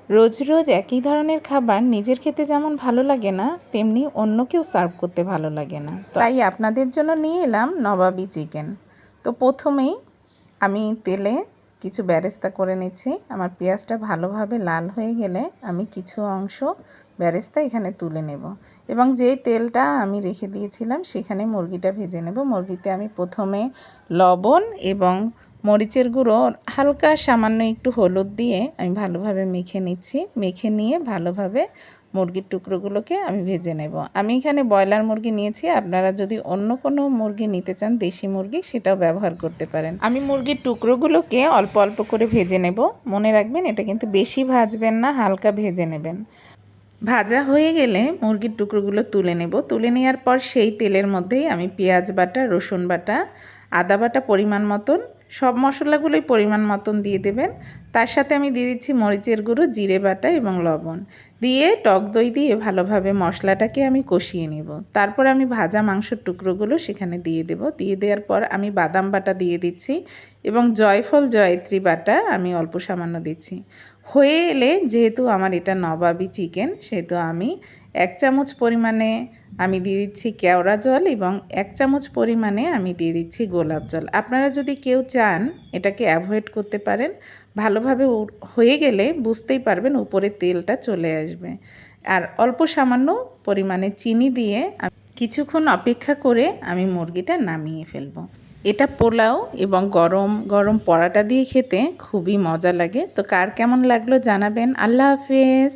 রোজ রোজ একই ধরনের খাবার নিজের খেতে যেমন ভালো লাগে না, তেমনি অন্যকেও সার্ভ করতে ভালো লাগে না। তাই আপনাদের জন্য নিয়ে এলাম নবাবী চিকেন। তো প্রথমেই আমি তেলে কিছু বেরেস্তা করে নিচ্ছি। আমার পেঁয়াজটা ভালোভাবে লাল হয়ে গেলে আমি কিছু অংশ বেরেস্তা এখানে তুলে নেব এবং যেই তেলটা আমি রেখে দিয়েছিলাম সেখানে মুরগিটা ভেজে নেব। মুরগিতে আমি প্রথমে লবণ এবং মরিচের গুঁড়ো হালকা সামান্য একটু হলুদ দিয়ে আমি ভালোভাবে মেখে নিচ্ছি। মেখে নিয়ে ভালোভাবে মুরগির টুকরোগুলোকে আমি ভেজে নেব। আমি এখানে ব্রয়লার মুরগি নিয়েছি, আপনারা যদি অন্য কোনো মুরগি নিতে চান, দেশি মুরগি, সেটাও ব্যবহার করতে পারেন। আমি মুরগির টুকরোগুলোকে অল্প অল্প করে ভেজে নেব। মনে রাখবেন এটা কিন্তু বেশি ভাজবেন না, হালকা ভেজে নেবেন। ভাজা হয়ে গেলে মুরগির টুকরোগুলো তুলে নেব। তুলে নেওয়ার পর সেই তেলের মধ্যেই আমি পেঁয়াজ বাটা, রসুন বাটা, আদা বাটা পরিমাণ মতন, সব মশলাগুলোই পরিমাণ মতন দিয়ে দেবেন। তার সাথে আমি দিয়ে দিচ্ছি মরিচের গুঁড়ো, জিরে বাটা এবং লবণ দিয়ে টক দই দিয়ে ভালোভাবে মশলাটাকে আমি কষিয়ে নেব। তারপর আমি ভাজা মাংসের টুকরোগুলো সেখানে দিয়ে দেব। দিয়ে দেওয়ার পর আমি বাদাম বাটা দিয়ে দিচ্ছি এবং জয়ফল জয়ত্রী বাটা আমি অল্প সামান্য দিচ্ছি। হয়ে এলে, যেহেতু আমার এটা নবাবী চিকেন, সেহেতু আমি 1 চামচ পরিমাণে আমি দিয়ে দিচ্ছি কেওড়া জল এবং 1 চামচ পরিমাণে আমি দিয়ে দিচ্ছি গোলাপ জল। আপনারা যদি কেউ চান এটাকে অ্যাভয়েড করতে পারেন। ভালোভাবে হয়ে গেলে বুঝতেই পারবেন উপরে তেলটা চলে আসবে। আর অল্প সামান্য পরিমাণে চিনি দিয়ে কিছুক্ষণ অপেক্ষা করে আমি মুরগিটা নামিয়ে ফেলবো। এটা পোলাও এবং গরম গরম পরাটা দিয়ে খেতে খুবই মজা লাগে। তো কার কেমন লাগলো জানাবেন। আল্লাহ হাফেজ।